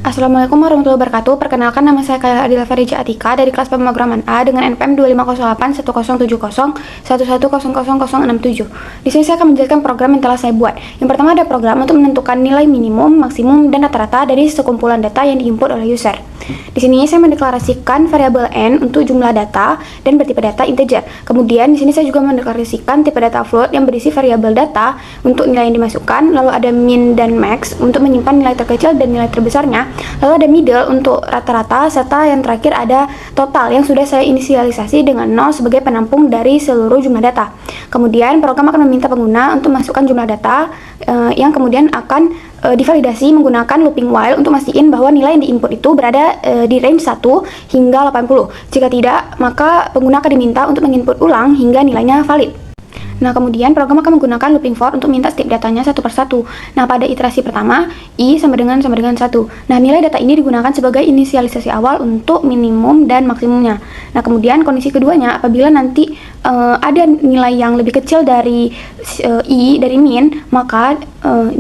Assalamualaikum warahmatullahi wabarakatuh. Perkenalkan, nama saya Kayla Adila Farija Atika dari kelas pemrograman A dengan NPM 2508107011000067. Di sini saya akan menjelaskan program yang telah saya buat. Yang pertama ada program untuk menentukan nilai minimum, maksimum, dan rata-rata dari sekumpulan data yang diinput oleh user. Di sini saya mendeklarasikan variabel n untuk jumlah data dan bertipe data integer. Kemudian di sini saya juga mendeklarasikan tipe data float yang berisi variabel data untuk nilai yang dimasukkan, lalu ada min dan max untuk menyimpan nilai terkecil dan nilai terbesarnya. Lalu ada middle untuk rata-rata, serta yang terakhir ada total yang sudah saya inisialisasi dengan 0 sebagai penampung dari seluruh jumlah data. Kemudian program akan meminta pengguna untuk masukkan jumlah data yang kemudian akan divalidasi menggunakan looping while untuk mastiin bahwa nilai yang diinput itu berada di range 1 hingga 80. Jika tidak, maka pengguna akan diminta untuk menginput ulang hingga nilainya valid. Nah, kemudian program akan menggunakan looping for untuk minta setiap datanya satu persatu. Nah, pada iterasi pertama, i sama dengan 1. Nah, nilai data ini digunakan sebagai inisialisasi awal untuk minimum dan maksimumnya. Nah, kemudian kondisi keduanya, apabila nanti ada nilai yang lebih kecil dari dari min, maka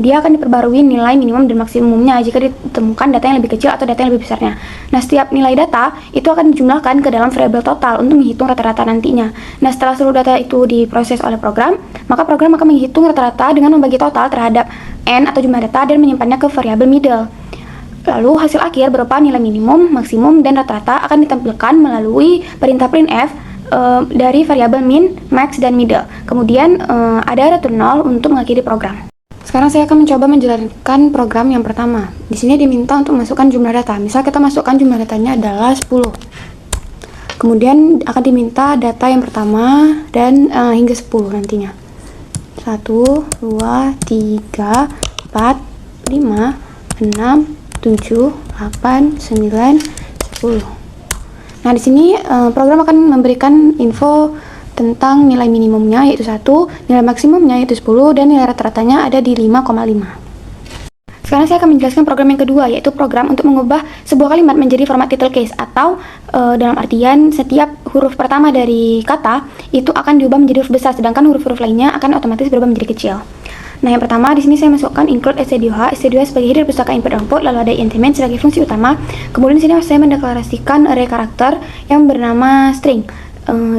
dia akan diperbarui nilai minimum dan maksimumnya jika ditemukan data yang lebih kecil atau data yang lebih besarnya. Nah, setiap nilai data itu akan dijumlahkan ke dalam variabel total untuk menghitung rata-rata nantinya. Nah, setelah seluruh data itu diproses oleh program, maka program akan menghitung rata-rata dengan membagi total terhadap n atau jumlah data dan menyimpannya ke variabel middle. Lalu hasil akhir berupa nilai minimum, maksimum, dan rata-rata akan ditampilkan melalui perintah printf dari variabel min, max, dan middle. Kemudian ada return 0 untuk mengakhiri program. Sekarang saya akan mencoba menjalankan program yang pertama. Di sini diminta untuk masukkan jumlah data. Misal kita masukkan jumlah datanya adalah 10. Kemudian akan diminta data yang pertama dan hingga 10 nantinya. 1, 2, 3, 4, 5, 6, 7, 8, 9, 10. Nah, di sini program akan memberikan info tentang nilai minimumnya yaitu 1, nilai maksimumnya yaitu 10, dan nilai rata-ratanya ada di 5,5. Sekarang saya akan menjelaskan program yang kedua, yaitu program untuk mengubah sebuah kalimat menjadi format title case, atau dalam artian setiap huruf pertama dari kata itu akan diubah menjadi huruf besar, sedangkan huruf-huruf lainnya akan otomatis berubah menjadi kecil. Nah, yang pertama di sini saya masukkan include stdio_h sebagai header pustaka input/output, lalu ada intement sebagai fungsi utama. Kemudian di sini saya mendeklarasikan array karakter yang bernama string.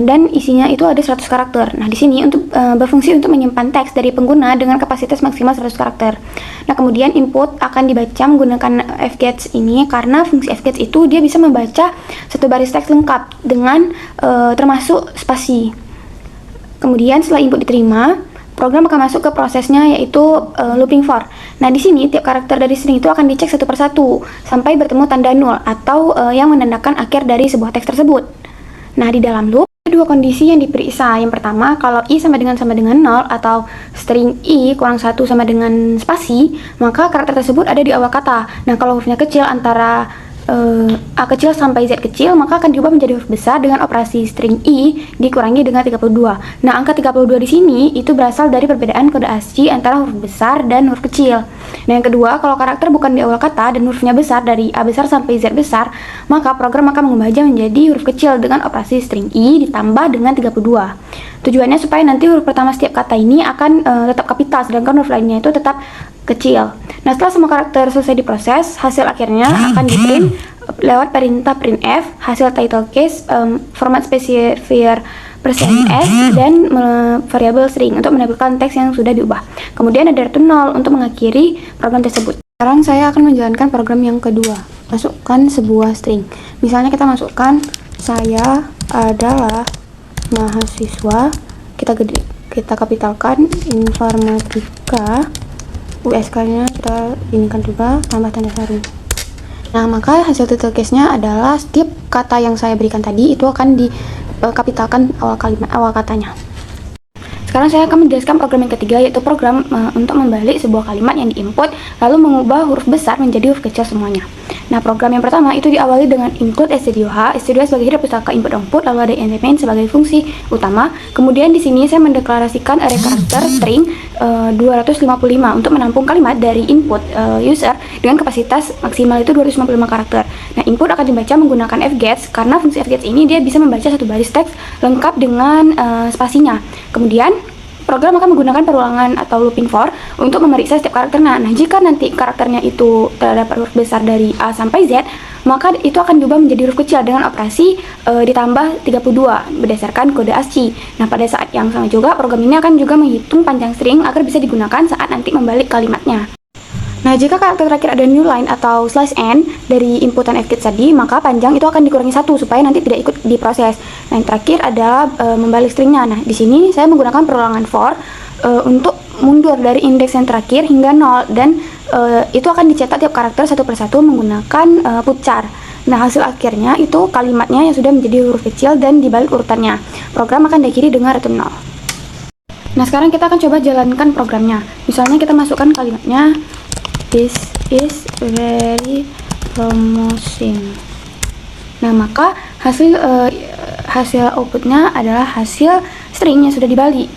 Dan isinya itu ada 100 karakter. Nah, di sini untuk berfungsi untuk menyimpan teks dari pengguna dengan kapasitas maksimal 100 karakter. Nah, kemudian input akan dibaca menggunakan fgets ini karena fungsi fgets itu dia bisa membaca satu baris teks lengkap dengan termasuk spasi. Kemudian setelah input diterima, program akan masuk ke prosesnya yaitu looping for. Nah, di sini tiap karakter dari string itu akan dicek satu persatu sampai bertemu tanda null atau yang menandakan akhir dari sebuah teks tersebut. Nah, di dalam loop ada dua kondisi yang diperiksa. Yang pertama, kalau i sama dengan 0 atau string i kurang 1 sama dengan spasi, maka karakter tersebut ada di awal kata. Nah, kalau hurufnya kecil antara A kecil sampai Z kecil, maka akan diubah menjadi huruf besar dengan operasi string i dikurangi dengan 32. Nah, angka 32 di sini itu berasal dari perbedaan kode ASCII antara huruf besar dan huruf kecil. Nah, yang kedua, kalau karakter bukan di awal kata dan hurufnya besar dari A besar sampai Z besar, maka program akan mengubahnya menjadi huruf kecil dengan operasi string i ditambah dengan 32. Tujuannya supaya nanti huruf pertama setiap kata ini akan tetap kapital, sedangkan huruf lainnya itu tetap kecil. Nah, setelah semua karakter selesai diproses, hasil akhirnya akan di-print lewat perintah printf, hasil title case, format specifier %s, dan variabel string untuk menampilkan teks yang sudah diubah. Kemudian ada return 0 untuk mengakhiri program tersebut. Sekarang saya akan menjalankan program yang kedua. Masukkan sebuah string. Misalnya kita masukkan saya adalah mahasiswa, kita kapitalkan informatika, USK-nya kita inikan juga, tambah tanda seru. Nah, maka hasil title case-nya adalah setiap kata yang saya berikan tadi itu akan dikapitalkan awal katanya. Sekarang saya akan menjelaskan program yang ketiga, yaitu program untuk membalik sebuah kalimat yang diinput lalu mengubah huruf besar menjadi huruf kecil semuanya. Nah, program yang pertama itu diawali dengan include stdio_h sebagai header pustaka input/output, lalu ada intement sebagai fungsi utama. Kemudian di sini saya mendeklarasikan array karakter string 255 untuk menampung kalimat dari input user dengan kapasitas maksimal itu 255 karakter. Nah, input akan dibaca menggunakan fgets karena fungsi fgets ini dia bisa membaca satu baris teks lengkap dengan spasinya. Kemudian program akan menggunakan perulangan atau looping for untuk memeriksa setiap karakternya. Nah, jika nanti karakternya itu terdapat huruf besar dari A sampai Z, maka itu akan diubah menjadi huruf kecil dengan operasi ditambah 32 berdasarkan kode ASCII. Nah, pada saat yang sama juga program ini akan juga menghitung panjang string agar bisa digunakan saat nanti membalik kalimatnya. Nah, jika karakter terakhir ada new line atau slash n dari inputan fkit tadi, maka panjang itu akan dikurangi 1 supaya nanti tidak ikut diproses. Nah, yang terakhir adalah membalik stringnya. Nah, di sini saya menggunakan perulangan for untuk mundur dari indeks yang terakhir hingga 0, dan itu akan dicetak tiap karakter satu persatu menggunakan putchar. Nah, hasil akhirnya itu kalimatnya yang sudah menjadi huruf kecil dan dibalik urutannya. Program akan diakhiri dengan return 0. Nah, sekarang kita akan coba jalankan programnya. Misalnya kita masukkan kalimatnya, this is very promising. Nah, maka hasil outputnya adalah hasil string yang sudah dibalik.